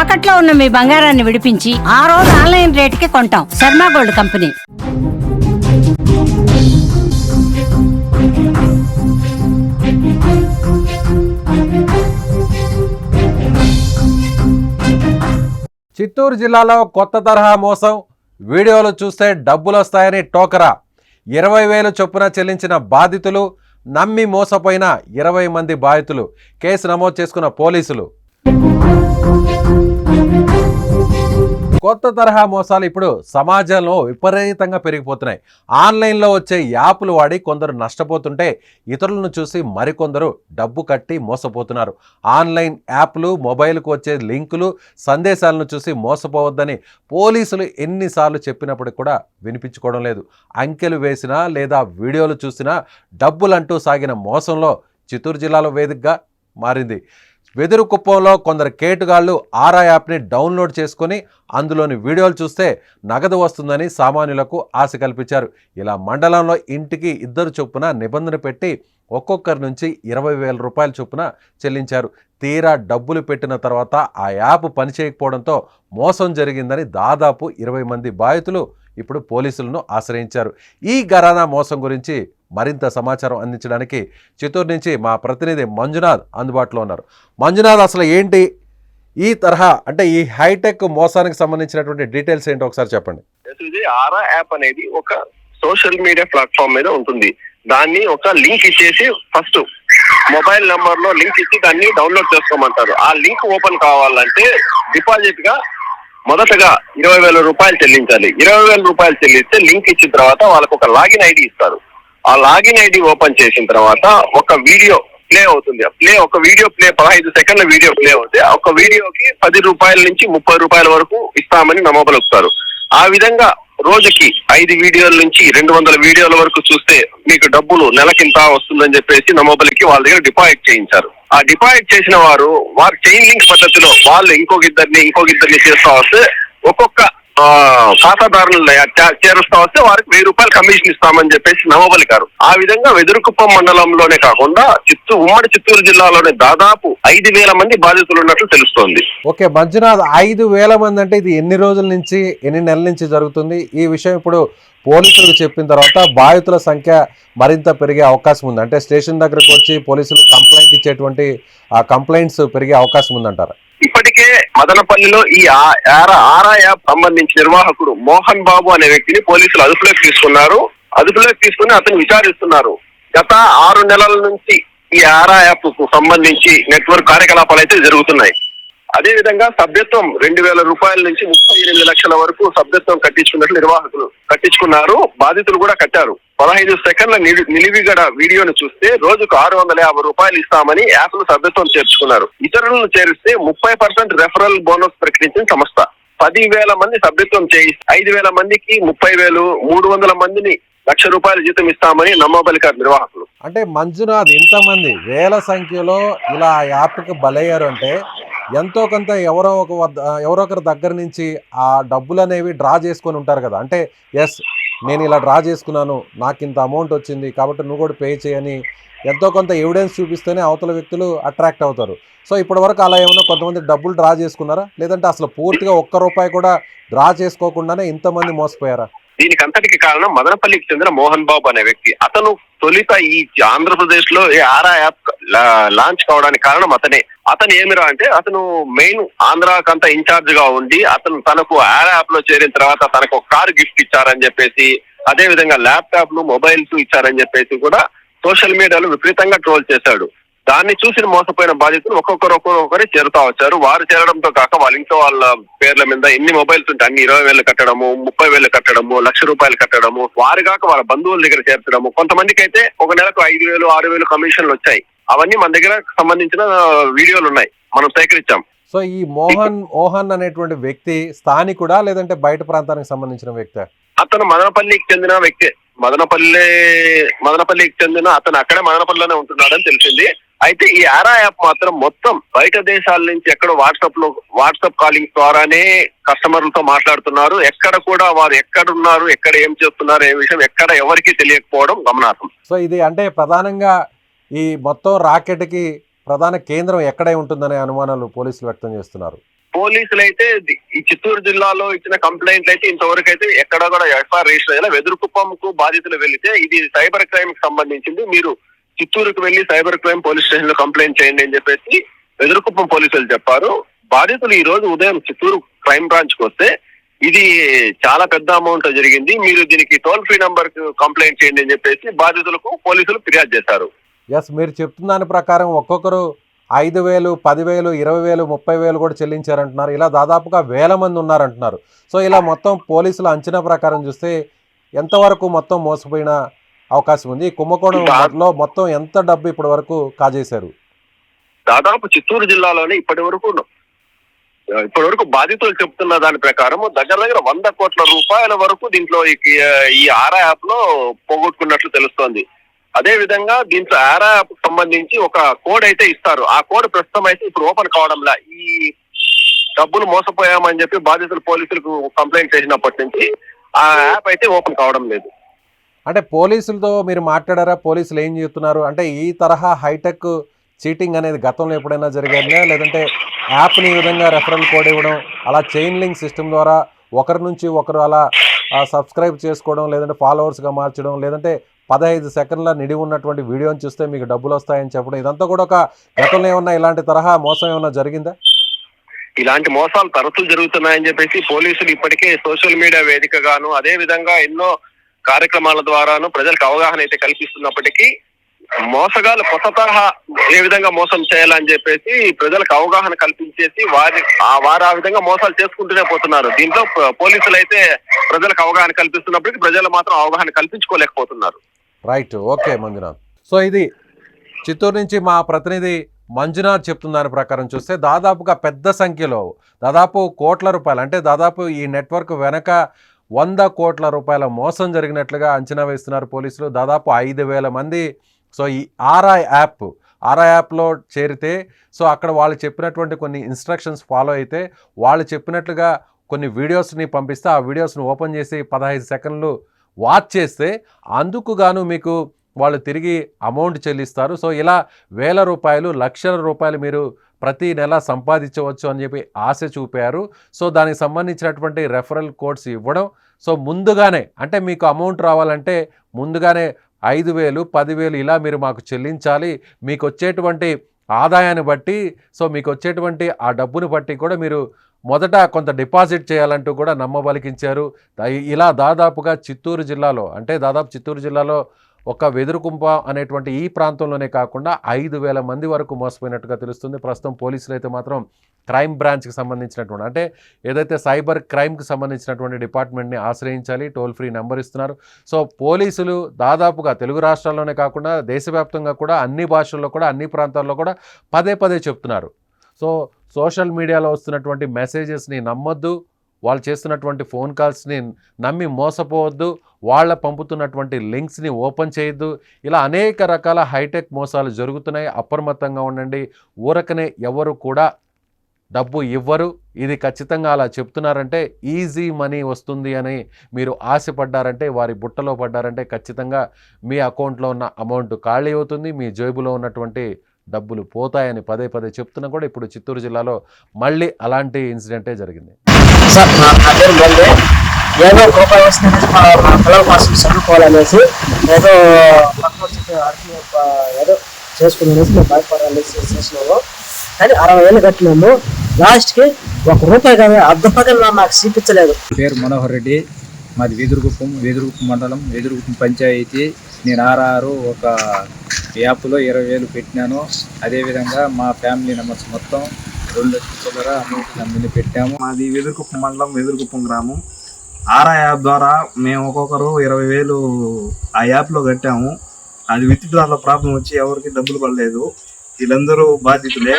తాకట్లో ఉన్న మీ బంగారాన్ని విడిపించి ఆ రోజు ఆన్లైన్ రేటుకి కొంటాం. Sharma gold company. చిత్తూరు జిల్లాలో కొత్త తరహా మోసం. వీడియోలు చూస్తే డబ్బులు వస్తాయని టోకరా. 20,000 చొప్పున చెల్లించిన బాధితులు, నమ్మి మోసపోయిన 20 మంది బాధితులు. కేసు నమోదు చేసుకున్న పోలీసులు. కొత్త తరహా మోసాలు ఇప్పుడు సమాజంలో విపరీతంగా పెరిగిపోతున్నాయి. ఆన్లైన్లో వచ్చే యాప్లు వాడి కొందరు నష్టపోతుంటే ఇతరులను చూసి మరికొందరు డబ్బు కట్టి మోసపోతున్నారు. ఆన్లైన్ యాప్లు, మొబైల్కు వచ్చే లింకులు, సందేశాలను చూసి మోసపోవద్దని పోలీసులు ఎన్నిసార్లు చెప్పినప్పటికీ కూడా వినిపించుకోవడం లేదు. అంకెలు వేసినా లేదా వీడియోలు చూసినా డబ్బులంటూ సాగిన మోసంలో చిత్తూరు జిల్లాలో వేదికగా మారింది. వెదురుకుప్పంలో కొందరు కేటుగాళ్లు ఆరా యాప్ని డౌన్లోడ్ చేసుకొని అందులోని వీడియోలు చూస్తే నగదు వస్తుందని సామాన్యులకు ఆశ కల్పించారు. ఇలా మండలంలో ఇంటికి 2 చొప్పున నిబంధన పెట్టి ఒక్కొక్కరి నుంచి 20,000 రూపాయల చొప్పున చెల్లించారు. తీరా డబ్బులు పెట్టిన తర్వాత ఆ యాప్ పనిచేయకపోవడంతో మోసం జరిగిందని దాదాపు 20 మంది బాధితులు ఇప్పుడు పోలీసులను ఆశ్రయించారు. ఈ ఘరానా మోసం గురించి మరింత సమాచారం అందించడానికి చిత్తూరు నుంచి మా ప్రతినిధి మంజునాథ్ అందుబాటులో ఉన్నారు. మంజునాథ్, అసలు ఏంటి ఈ తరహా, అంటే ఈ హైటెక్ మోసానికి సంబంధించినటువంటి డీటెయిల్స్ ఏంటో ఒకసారి చెప్పండి. ఇది ఆరా యాప్ అనేది ఒక సోషల్ మీడియా ప్లాట్ఫామ్ మీద ఉంటుంది. దాన్ని ఒక లింక్ ఇచ్చేసి ఫస్ట్ మొబైల్ నెంబర్ లో లింక్ ఇచ్చి దాన్ని డౌన్లోడ్ చేసుకోమంటారు. ఆ లింక్ ఓపెన్ కావాలంటే డిపాజిట్ గా మొదటగా 20,000 రూపాయలు చెల్లించాలి. 20,000 రూపాయలు చెల్లిస్తే లింక్ ఇచ్చిన తర్వాత వాళ్ళకు ఒక లాగిన్ ఐడి ఇస్తారు. ఆ లాగిన్ ఐడి ఓపెన్ చేసిన తర్వాత ఒక వీడియో ప్లే అవుతుంది. ఒక వీడియో ప్లే 15 సెకండ్ల వీడియో ప్లే అవుతుంది. ఒక వీడియోకి 10 రూపాయల నుంచి 30 రూపాయల వరకు ఇస్తామని నమ్మబలుకుతారు. ఆ విధంగా రోజుకి 5 వీడియోల నుంచి 200 వీడియోల వరకు చూస్తే మీకు డబ్బులు నెలకింత వస్తుందని చెప్పేసి నమ్మబలికి వాళ్ళ దగ్గర డిపాజిట్ చేయించారు. ఆ డిపాజిట్ చేసిన వారు చైన్ లింక్ పద్ధతిలో వాళ్ళు ఇంకొక ఇద్దరిని చేస్తా వస్తే ఒక్కొక్క ఖాతాదారులను చేరుస్తా వస్తే వారికి 1000 రూపాయలు కమిషన్ ఇస్తామని చెప్పేసి నమ్మబలికారు. ఆ విధంగా వెదురుకుప్పం మండలంలోనే కాకుండా ఉమ్మడి చిత్తూరు జిల్లాలోనే దాదాపు 5,000 మంది బాధితులు ఉన్నట్లు తెలుస్తోంది. ఓకే మంజునాథ్, 5,000 మంది అంటే ఇది ఎన్ని రోజుల నుంచి, ఎన్ని నెలల నుంచి జరుగుతుంది? ఈ విషయం ఇప్పుడు పోలీసులకు చెప్పిన తర్వాత బాధితుల సంఖ్య మరింత పెరిగే అవకాశం ఉంది. అంటే స్టేషన్ దగ్గరకు వచ్చి పోలీసులు కంప్లైంట్ ఇచ్చేటువంటి ఆ కంప్లైంట్స్ పెరిగే అవకాశం ఉందంటారా? ఇప్పటికే మదనపల్లిలో ఈ ఆరా యాప్ సంబంధించి నిర్వాహకుడు మోహన్ బాబు అనే వ్యక్తిని పోలీసులు అదుపులోకి తీసుకుని అతను విచారిస్తున్నారు. గత 6 నెలల నుంచి ఈ ఆరా యాప్ కు సంబంధించి నెట్వర్క్ కార్యకలాపాలు అయితే జరుగుతున్నాయి. అదే విధంగా సభ్యత్వం 2,000 రూపాయల నుంచి 38 లక్షల వరకు సభ్యత్వం కట్టించుకున్నట్లు నిర్వాహకులు కట్టించుకున్నారు. బాధితులు కూడా కట్టారు. 15 సెకండ్ల నిలివిగడ వీడియోను చూస్తే రోజుకు 650 రూపాయలు ఇస్తామని యాప్ ను సభ్యత్వం చేర్చుకున్నారు. ఇతరులను చేరిస్తే 30% రెఫరల్ బోనస్ ప్రకటించిన సంస్థ 10,000 మంది సభ్యత్వం చేయి 5,000 మందికి 30,000, 300 మందిని 1,00,000 రూపాయల జీతం ఇస్తామని నమ్మబలికారు నిర్వాహకులు. అంటే మంజునాథ్, ఇంతమంది వేల సంఖ్యలో ఇలా యాప్కి బలయ్యారు అంటే ఎంతో కొంత ఎవరో ఒకరి దగ్గర నుంచి ఆ డబ్బులు అనేవి డ్రా చేసుకొని ఉంటారు కదా. అంటే ఎస్, నేను ఇలా డ్రా చేసుకున్నాను, నాకు ఇంత అమౌంట్ వచ్చింది కాబట్టి నువ్వు కూడా పే చేయని ఎంతో కొంత ఎవిడెన్స్ చూపిస్తేనే అవతల వ్యక్తులు అట్రాక్ట్ అవుతారు. సో ఇప్పటి వరకు అలా ఏమైనా కొంతమంది డబ్బులు డ్రా చేసుకున్నారా, లేదంటే అసలు పూర్తిగా 1 రూపాయి కూడా డ్రా చేసుకోకుండానే ఇంతమంది మోసపోయారా? దీనికి అంతటికి కారణం మదనపల్లికి చెందిన మోహన్ బాబు అనే వ్యక్తి. అతను తొలిత ఈ ఆంధ్రప్రదేశ్ లో ఆరా యాప్ లాంచ్ కావడానికి కారణం అతను ఏమిరా అంటే అతను మెయిన్ ఆంధ్రాకంతా ఇన్ఛార్జ్ గా ఉండి తనకు ఆరా యాప్ లో చేరిన తర్వాత తనకు ఒక కారు గిఫ్ట్ ఇచ్చారని చెప్పేసి, అదే విధంగా ల్యాప్టాప్లు, మొబైల్స్ ఇచ్చారని చెప్పేసి కూడా సోషల్ మీడియాలో విపరీతంగా ట్రోల్ చేశాడు. దాన్ని చూసి మోసపోయిన బాధితులు ఒక్కొక్కరి చేరుతా వచ్చారు. వారు చేరడంతో కాక వాళ్ళ ఇంట్లో వాళ్ళ పేర్ల మీద ఎన్ని మొబైల్స్ ఉంటే అన్ని 20,000 కట్టడము, 30,000 కట్టడము, 1,00,000 రూపాయలు కట్టడము, వారు కాక వాళ్ళ బంధువుల దగ్గర చేర్చడము. కొంతమందికి అయితే ఒక నెలకు 5,000, 6,000 కమిషన్లు వచ్చాయి. అవన్నీ మన దగ్గర సంబంధించిన వీడియోలు ఉన్నాయి, మనం సేకరించాం. సో ఈ మోహన్ అనేటువంటి వ్యక్తి స్థానికుడా లేదంటే బయట ప్రాంతానికి సంబంధించిన వ్యక్తి? అతను మదనపల్లికి చెందిన వ్యక్తి. మదనపల్లికి చెందిన అతను అక్కడే మదనపల్లిలోనే ఉంటున్నాడని తెలిసింది. అయితే ఈ ఆరా యాప్ మాత్రం మొత్తం బయట దేశాల నుంచి ఎక్కడో వాట్సాప్ కాలింగ్ ద్వారానే కస్టమర్లతో మాట్లాడుతున్నారు. ఎక్కడ కూడా వారు ఎక్కడున్నారు, ఎక్కడ ఏం చేస్తున్నారు, ఏ విషయం ఎక్కడ ఎవరికి తెలియకపోవడం గమనార్హం. సో ఇది అంటే ప్రధానంగా ఈ మొత్తం రాకెట్ కి ప్రధాన కేంద్రం ఎక్కడై ఉంటుందనే అనుమానాలు పోలీసులు వ్యక్తం చేస్తున్నారు. పోలీసులు అయితే ఈ చిత్తూరు జిల్లాలో ఇచ్చిన కంప్లైంట్లు అయితే ఇంతవరకు అయితే ఎక్కడ కూడా ఎఫ్ఐఆర్ రిజిస్టర్ అయ్యేలా. వెదురుకుప్పంకు బాధితులు వెళ్తే ఇది సైబర్ క్రైమ్ కి సంబంధించింది, మీరు చిత్తూరుకు వెళ్లి సైబర్ క్రైమ్ పోలీస్ స్టేషన్ లో కంప్లైంట్ చేయండి అని చెప్పేసి వెదురుకుప్పం పోలీసులు చెప్పారు. బాధితులు ఈ రోజు ఉదయం చిత్తూరు క్రైమ్ బ్రాంచ్ కు వస్తే ఇది చాలా పెద్ద అమౌంట్ జరిగింది, మీరు దీనికి టోల్ ఫ్రీ నంబర్ కు కంప్లైంట్ చేయండి అని చెప్పేసి బాధితులకు పోలీసులు ఫిర్యాదు చేశారు. ఎస్, మీరు చెప్తున్న దాని ప్రకారం ఒక్కొక్కరు 5,000, 10,000, 20,000, 30,000 కూడా చెల్లించారంటున్నారు. ఇలా దాదాపుగా 1,000 మంది ఉన్నారంటున్నారు. సో ఇలా మొత్తం పోలీసుల అంచనా ప్రకారం చూస్తే ఎంతవరకు మొత్తం మోసపోయిన అవకాశం ఉంది? కుంభకోణంలో మొత్తం ఎంత డబ్బు ఇప్పటి వరకు కాజేశారు? దాదాపు చిత్తూరు జిల్లాలోనే ఇప్పటి వరకు బాధితులు చెప్తున్న దాని ప్రకారం దగ్గర 100 కోట్ల రూపాయల వరకు దీంట్లో ఈ ఆరా యాప్ లో పోగొట్టుకున్నట్లు తెలుస్తోంది. అదే విధంగా దీంట్లో ఆరా యాప్ సంబంధించి ఒక కోడ్ అయితే ఇస్తారు. ఆ కోడ్ ప్రస్తుతం అయితే ఇప్పుడు ఓపెన్ కావడంలా. ఈ డబ్బులు మోసపోయామని చెప్పి బాధితులు పోలీసులకు కంప్లైంట్ చేసినప్పటి నుంచి ఆ యాప్ అయితే ఓపెన్ కావడం లేదు. అంటే పోలీసులతో మీరు మాట్లాడారా? పోలీసులు ఏం చెప్తున్నారు? అంటే ఈ తరహా హైటెక్ చీటింగ్ అనేది గతంలో ఎప్పుడైనా జరిగిందా? లేదంటే యాప్ని ఈ విధంగా రెఫరల్ కోడ్ ఇవ్వడం, అలా చైన్ లింక్ సిస్టమ్ ద్వారా ఒకరి నుంచి ఒకరు అలా సబ్స్క్రైబ్ చేసుకోవడం, లేదంటే ఫాలోవర్స్గా మార్చడం, లేదంటే 15 సెకండ్ల నిడి ఉన్నటువంటి వీడియోని చూస్తే మీకు డబ్బులు వస్తాయని చెప్పడం, ఇదంతా కూడా ఒక గతంలో ఏమన్నా ఇలాంటి తరహా మోసం ఏమన్నా జరిగిందా? ఇలాంటి మోసాలు తరచూ జరుగుతున్నాయని చెప్పేసి పోలీసులు ఇప్పటికే సోషల్ మీడియా వేదికగాను అదే విధంగా ఎన్నో కార్యక్రమాల ద్వారాను ప్రజలకు అవగాహన అయితే కల్పిస్తున్నప్పటికీ మోసగాలు కొత్త తరహా ఏ విధంగా మోసం చేయాలని చెప్పేసి ప్రజలకు అవగాహన కల్పించేసి వారు ఆ విధంగా మోసాలు చేసుకుంటూనే పోతున్నారు. దీంట్లో పోలీసులు అయితే ప్రజలకు అవగాహన కల్పిస్తున్నప్పటికీ ప్రజలు మాత్రం అవగాహన కల్పించుకోలేకపోతున్నారు. Right, okay Manjunath. సో ఇది చిత్తూరు నుంచి మా ప్రతినిధి మంజునాథ్ చెప్తున్న దాని ప్రకారం చూస్తే దాదాపుగా పెద్ద సంఖ్యలో దాదాపు కోట్ల రూపాయలు, అంటే దాదాపు ఈ నెట్వర్క్ వెనక 100 కోట్ల రూపాయల మోసం జరిగినట్లుగా అంచనా వేస్తున్నారు పోలీసులు. దాదాపు 5,000 మంది సో ఈ ఆరా యాప్లో చేరితే సో అక్కడ వాళ్ళు చెప్పినటువంటి కొన్ని ఇన్స్ట్రక్షన్స్ ఫాలో అయితే వాళ్ళు చెప్పినట్లుగా కొన్ని వీడియోస్ని పంపిస్తే ఆ వీడియోస్ని ఓపెన్ చేసి 15 సెకండ్లు వాచ్ చేస్తే అందుకు గాను మీకు వాళ్ళు తిరిగి అమౌంట్ చెల్లిస్తారు. సో ఇలా 1,000 రూపాయలు, లక్షల రూపాయలు మీరు ప్రతి నెల సంపాదించవచ్చు అని చెప్పి ఆశ చూపారు. సో దానికి సంబంధించినటువంటి రెఫరల్ కోడ్స్ ఇవ్వడం, సో ముందుగానే అంటే మీకు అమౌంట్ రావాలంటే ముందుగానే 5,000, 10,000 ఇలా మీరు మాకు చెల్లించాలి, మీకు వచ్చేటువంటి ఆదాయాన్ని బట్టి సో మీకు వచ్చేటువంటి ఆ డబ్బును బట్టి కూడా మీరు మొదట కొంత డిపాజిట్ చేయాలంటూ కూడా నమ్మబలికించారు. ఇలా దాదాపుగా చిత్తూరు జిల్లాలో ఒక వెదురుకుంప అనేటువంటి ఈ ప్రాంతంలోనే కాకుండా 5,000 మంది వరకు మోసపోయినట్టుగా తెలుస్తుంది. ప్రస్తుతం పోలీసులు అయితే మాత్రం క్రైమ్ బ్రాంచ్కి సంబంధించినటువంటి అంటే ఏదైతే సైబర్ క్రైమ్కి సంబంధించినటువంటి డిపార్ట్మెంట్ని ఆశ్రయించాలి, టోల్ ఫ్రీ నెంబర్ ఇస్తున్నారు. సో పోలీసులు దాదాపుగా తెలుగు రాష్ట్రాల్లోనే కాకుండా దేశవ్యాప్తంగా కూడా అన్ని భాషల్లో కూడా అన్ని ప్రాంతాల్లో కూడా పదే చెప్తున్నారు. సో సోషల్ మీడియాలో వస్తున్నటువంటి మెసేజెస్ని నమ్మొద్దు, వాళ్ళు చేస్తున్నటువంటి ఫోన్ కాల్స్ని నమ్మి మోసపోవద్దు, వాళ్ళ పంపుతున్నటువంటి లింక్స్ని ఓపెన్ చేయొద్దు. ఇలా అనేక రకాల హైటెక్ మోసాలు జరుగుతున్నాయి. అప్రమత్తంగా ఉండండి. ఊరకనే ఎవరు కూడా డబ్బు ఇవ్వరు. ఇది ఖచ్చితంగా అలా చెప్తున్నారంటే ఈజీ మనీ వస్తుంది అని మీరు ఆశపడ్డారంటే, వారి బుట్టలో పడ్డారంటే ఖచ్చితంగా మీ అకౌంట్లో ఉన్న అమౌంట్ ఖాళీ అవుతుంది, మీ జేబులో ఉన్నటువంటి డబ్బులు పోతాయని పదే చెప్తున్నా కూడా ఇప్పుడు చిత్తూరు జిల్లాలో మళ్ళీ అలాంటి ఇన్సిడెంటే జరిగింది. సార్ నా పేరు మళ్ళీ ఏదో రూపాయలు వస్తుందనేసి మా పిల్లల కోసం చదువుకోవాలనేసి ఏదో ఏదో చేసుకునేసి మేము భయపడాలి స్టేషన్లో. కానీ 60,000 కట్టినాము. లాస్ట్కి 1 రూపాయి కానీ అర్ధపగలు నాకు చూపించలేదు. పేరు మనోహర్ రెడ్డి, మాది వెదురుగుప్పం మండలం, వెదురుగుప్పం పంచాయతీ. నేను ఆర్ఆర్ ఒక యాప్లో 20,000 పెట్టినాను. అదేవిధంగా మా ఫ్యామిలీ మెంబర్స్ మొత్తం 2 లక్షల చిల్లర అమౌంట్ నమ్మిని పెట్టాము. మాది వెదురుగుప్పం మండలం, వెదురుగుప్పం గ్రామం. ఆరా యాప్ ద్వారా మేము ఒక్కొక్కరు 20,000 ఆ యాప్లో కట్టాము. అది విత్డ్రాలో ప్రాబ్లం వచ్చి ఎవరికి డబ్బులు పడలేదు. వీళ్ళందరూ బాధితులే.